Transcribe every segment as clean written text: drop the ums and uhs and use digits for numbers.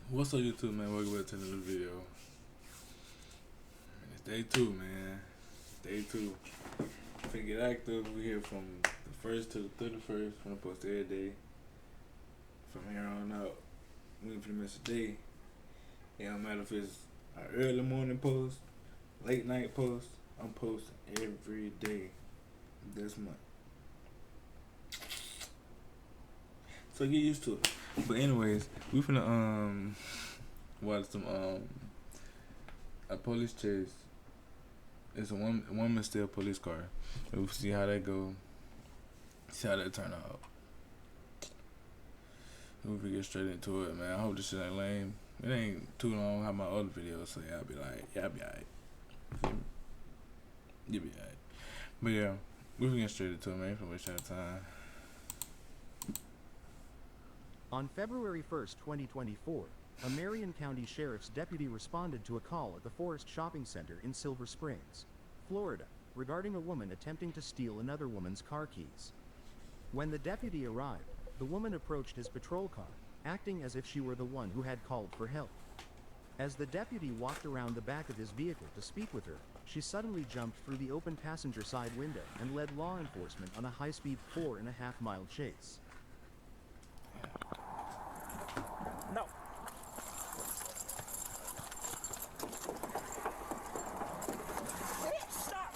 What's up, YouTube, man? Welcome back to another video. It's day two, man. Day two. Finna get active. We here from the 1st to the 31st. Finna post every day. From here on out, we ain't finna miss a day. It don't matter if it's an early morning post, late night post. I'm posting every day this month. So get used to it. But anyways, we finna watch some a police chase. It's a woman steal police car. We'll see how that go. See how that turn out. We'll get straight into it, man. I hope this shit ain't lame. It ain't too long. How my other videos, so y'all be like, y'all be alright. You be alright. But yeah, we'll get straight into it, man. For waste our time. On February 1st, 2024, a Marion County Sheriff's deputy responded to a call at the Forest Shopping Center in Silver Springs, Florida, regarding a woman attempting to steal another woman's car keys. When the deputy arrived, the woman approached his patrol car, acting as if she were the one who had called for help. As the deputy walked around the back of his vehicle to speak with her, she suddenly jumped through the open passenger side window and led law enforcement on a high-speed 4.5-mile chase. No. Stop!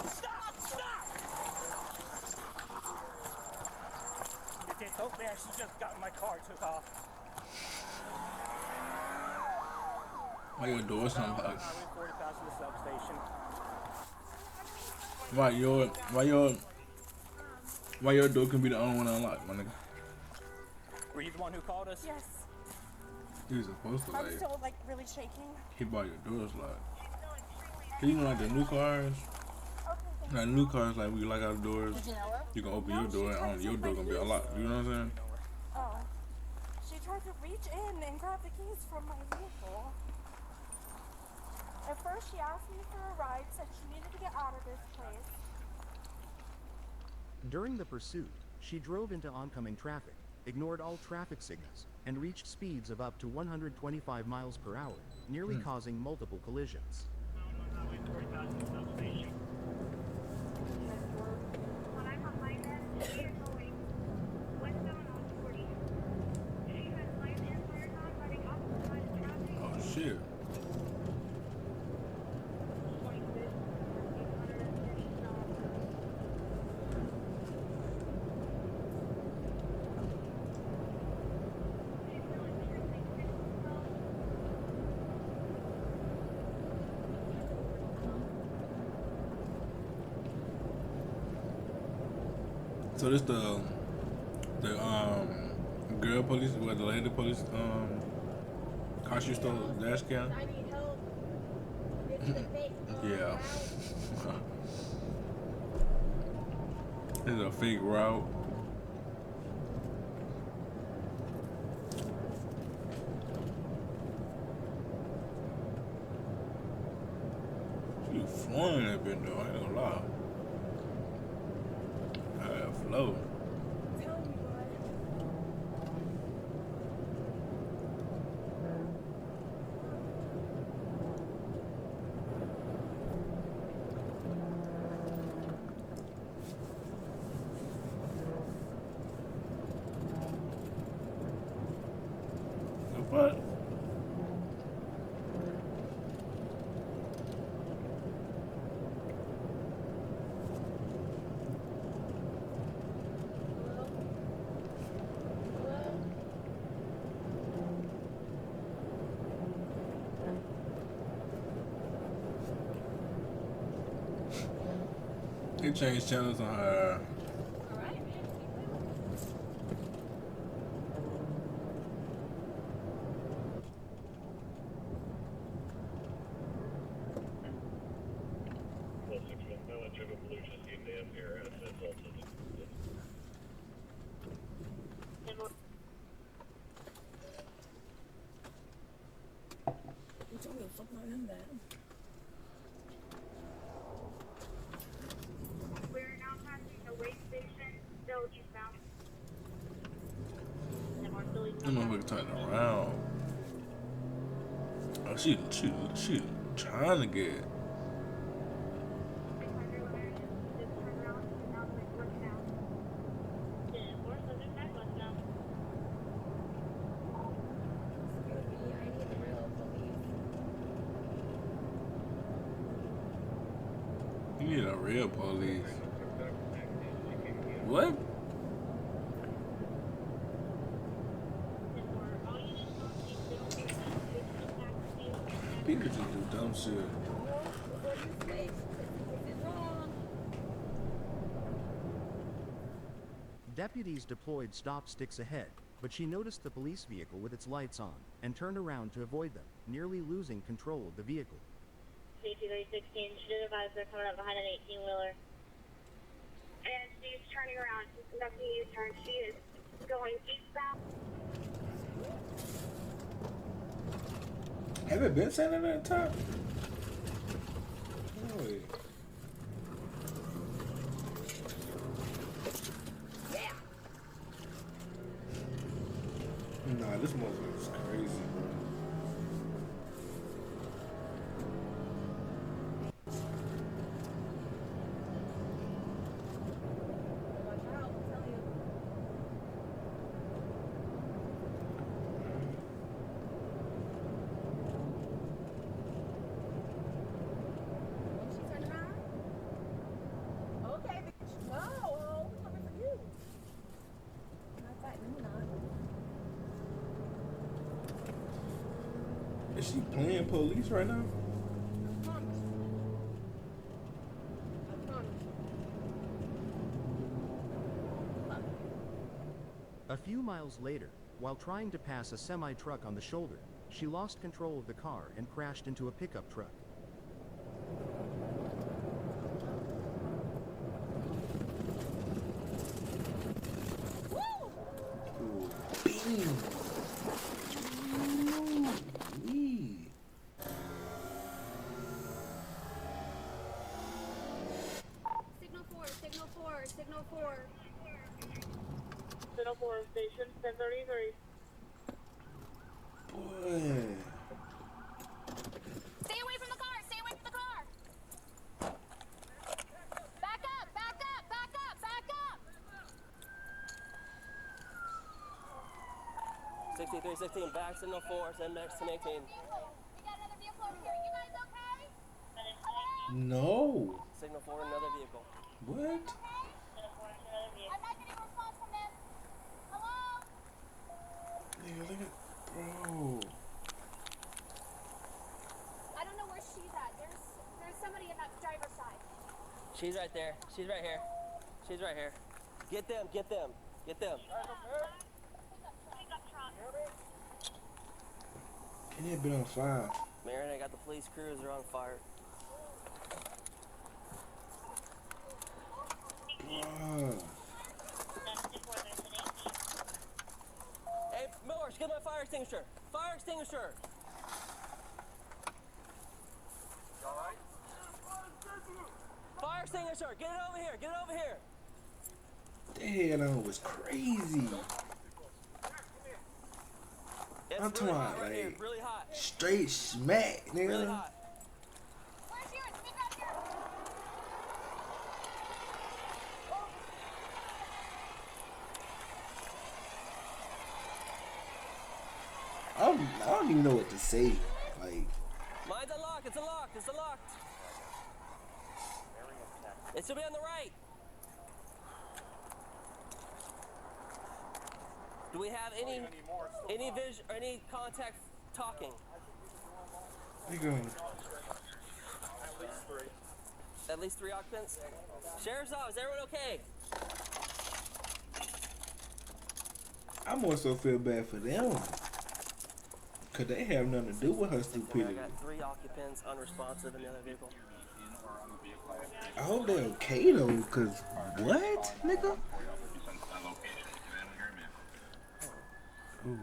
You can't go there. She just got in my car, took off. Why your door's unlocked? Highway 40 past the substation. Why your door can be the only one unlocked, my nigga? Were you the one who called us? Yes. You was supposed to I'm still like really shaking. keep all your doors locked. You know, like the new cars, Okay. like new cars, like we lock our doors. Did you know her? You can open your door and only your door gonna be unlocked. You know what I'm saying? Oh. She tried to reach in and grab the keys from my vehicle. At first she asked me for a ride, said she needed to get out of this place. During the pursuit, she drove into oncoming traffic, ignored all traffic signals, and reached speeds of up to 125 miles per hour, nearly causing multiple collisions. Oh shit. So this the girl police, what the lady police car she stole dash cam? I need help. It's the fake. Yeah. This is a fake route. You flowing that bit though, I ain't gonna lie. I got flow. Tell me, bud. What? They changed channels on her. You told me to fuck my gun back. We're now passing the way station, still eastbound. That motherfucker turning around. She trying to get. Excuse me, I need the real police. You need a real police. What? People just do dumb shit. Before you switch, this is wrong. Deputies deployed stop sticks ahead, but she noticed the police vehicle with its lights on and turned around to avoid them, nearly losing control of the vehicle. Safety 316, she did advise they're coming up behind an 18-wheeler. And she's turning around. She's conducting a U-turn. She is going eastbound. Have it been sitting at the top? Oh, wait. Yeah. Nah, this motherfucker's crazy, bro. Watch out, I'm telling you. Won't she turn around? Okay, bitch. No, we're coming for you. Not that, no, not. Is she playing police right now? I promise. I promise. A few miles later, while trying to pass a semi-truck on the shoulder, she lost control of the car and crashed into a pickup truck. Ooh, bing. Ooh-wee. Signal 4, signal 4, signal 4. Signal 4 station 1033. Boy. Stay away from the car! Stay away from the car! Back up! Back up! Back up! Back up! 6316, back signal 4, send next 1018. We got another vehicle over here. You guys okay? No. Signal 4, another vehicle. What? I'm not getting a response from them. Hello? Nigga, look at. Bro. I don't know where she's at. There's somebody in that driver's side. She's right there. She's right here. She's right here. Get them, get them, get them. Can it been on fire? Marion, I got the police crews. They're on fire. Bruh. Hey, Millers, get my fire extinguisher. Fire extinguisher. Fire extinguisher. Get it over here. Get it over here. That head on was crazy. It's I'm talking really hot about, right here. like, It's really hot. Straight smack, nigga. Really hot. Where's yours? Speak up here. I don't even know what to say. Like, Mine's unlocked. It's unlocked. It's unlocked. It should be on the right. Do we have any vision or any contact talking? nigga, At least 3 occupants. Sheriff's office. Everyone okay? I more so feel bad for them. Cause they have nothing to do with her I stupidity. got 3 occupants unresponsive in the other vehicle. I hope they're okay though, cause what, nigga? Ooh.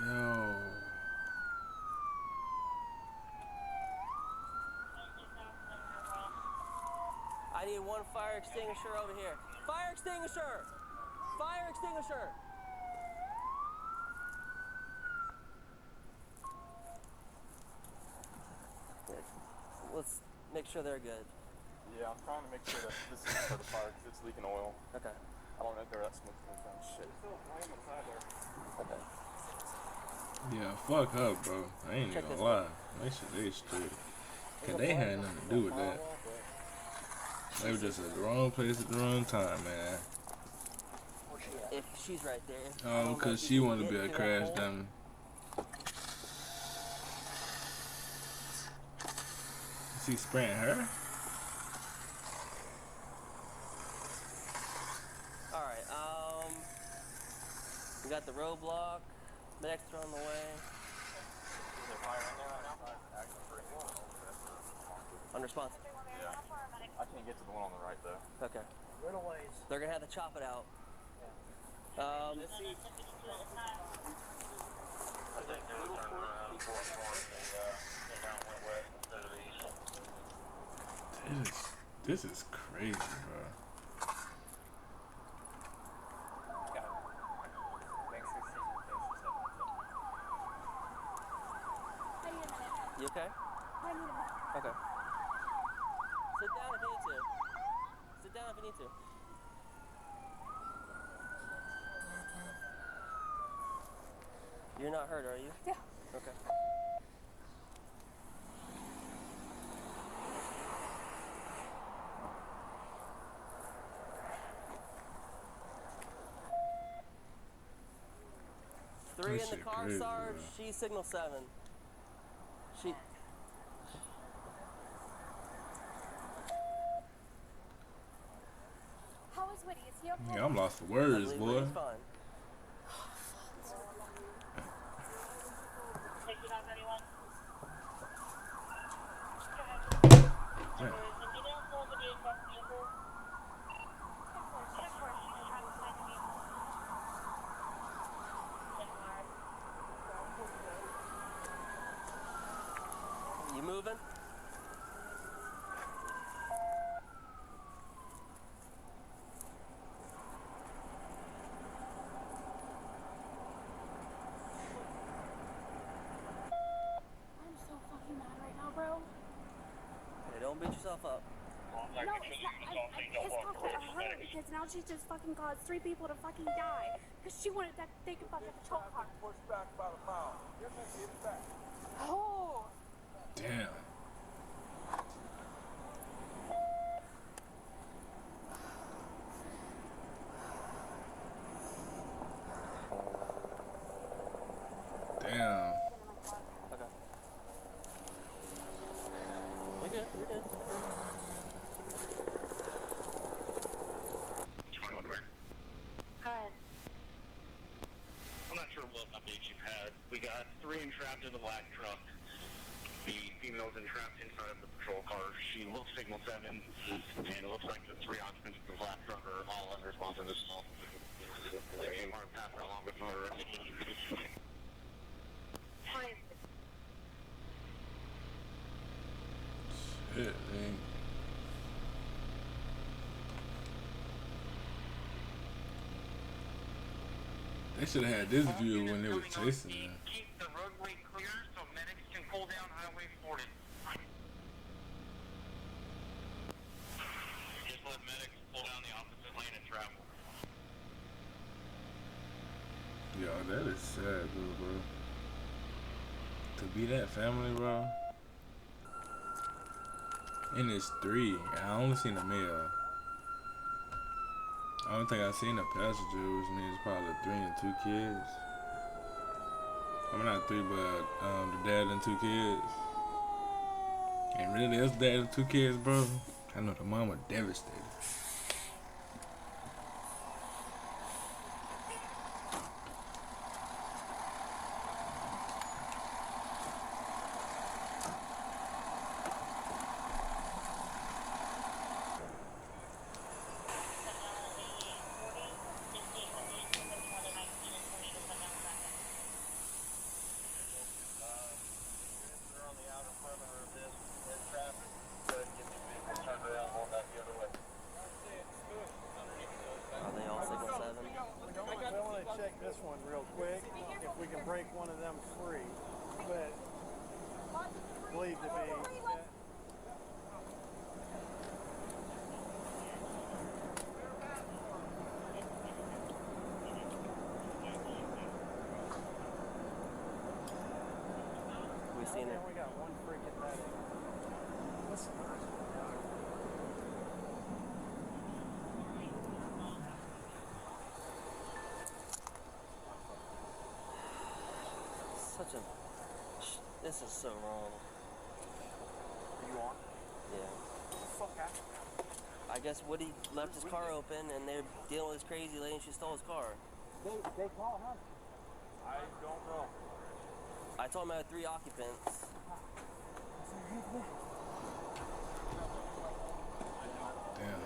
Yo. I need need one fire extinguisher over here. Fire extinguisher! Fire extinguisher! Let's make sure they're good. Yeah, I'm trying to make sure that this is for the fire because it's leaking oil. Okay. I don't know if that smoke's coming from. Shit. There's still a flame inside there. Okay. Yeah, fuck her, bro. I ain't Check gonna this lie. They shit, they straight. Cause they had nothing to do with that. They were just at the wrong place at the wrong time, man. If she's right there. Oh, cause she wanted to be a crash dummy. Is he spraying her? Alright, we got the roadblock. Medics are on the way. Is there fire in there right now? Actually, pretty well. Unresponsive. Yeah. I can't get to the one on the right though. Okay. They're gonna have to chop it out. This is crazy, bro. I need a minute. You okay? I need a minute. Okay. Sit down if you need to. Sit down if you need to. You're not hurt, are you? Yeah. Okay. Three That in the shit car, crazy, Sarge. bro. She's signal 7. She. How is Woody? Is he okay? Yeah, I'm lost for I words, believe boy. Woody's fine. Yeah. You moving? I'm so fucking mad right now, bro. Hey, don't beat yourself up. No, it's not. I'm pissed off at her because now she just fucking caused 3 people to fucking die because she wanted that they could fuck at the choke car. Push back about a mile. You're going to get back. Oh. Damn. Damn. Okay. You're good. You're good. Hi. I'm not sure what updates you've had. We got 3 entrapped in the black truck. The female's entrapped inside of the patrol car. She looks signal 7, and it looks like the 3 occupants of the black truck are all unresponsive as well. They are passed along with motor. Hi. Shit, man. They should have had this view when they was chasing her. Keep the roadway clear so medics can pull down Highway 40. Just let medics pull down the opposite lane and travel. Yo, that is sad, bro. To be that family, bro. And it's 3. I only seen a male. I don't think I seen a passenger, which means probably 3 and 2 kids. I mean, not 3, but the dad and 2 kids. And really, that's dad and 2 kids, bro. I know the mom was devastated. They're on the outer perimeter of this traffic. Go ahead and get these vehicles turned around, going back the other way. check this one real quick if we can break one of them free. But believe to be. We seen it. We got one freaking medic. Listen. Such a. This is so wrong. Are you on? Yeah. What the fuck happened? I guess Woody left his car open and they're dealing with this crazy lady and she stole his car. They call her. I don't know. I told him I had 3 occupants. Damn.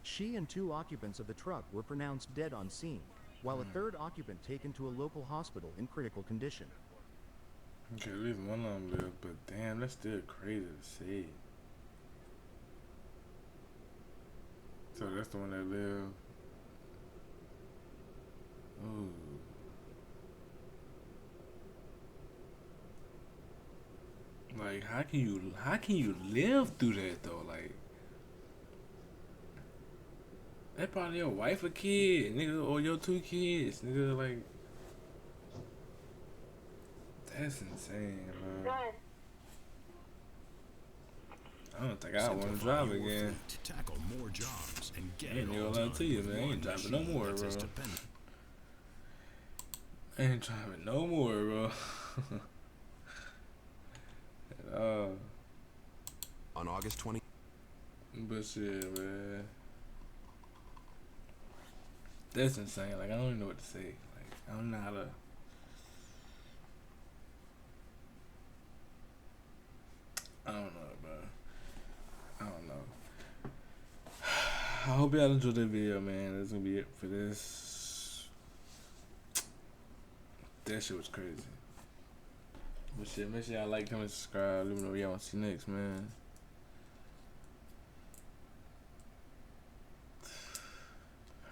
She and 2 occupants of the truck were pronounced dead on scene, while a 3rd occupant taken to a local hospital in critical condition. Okay, at least one of them lived, but damn, that's still crazy to see. So that's the one that lived. Ooh. Like, how can you live through that though? Like, that probably your wife or kid, nigga, or your 2 kids, nigga. Like, that's insane, bro. I don't think I want to drive again. Tackle more jobs and get I ain't gonna lie to you, man. I ain't driving no more, bro. I ain't driving no more, bro. At all. On August 20. But shit, man. That's insane. Like, I don't even know what to say. Like, I don't know how to. I don't know, bro. I don't know. I hope y'all enjoyed the video, man. That's gonna be it for this. That shit was crazy. But shit, make sure y'all like, comment, subscribe. Let me know what y'all want to see next, man.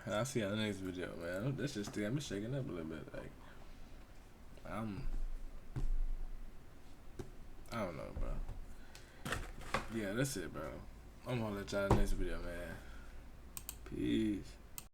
And I'll see y'all in the next video, man. That's just got me shaking up a little bit. Like, I don't know, bro. Yeah, that's it, bro. I'm gonna let y'all in the next video, man. Peace.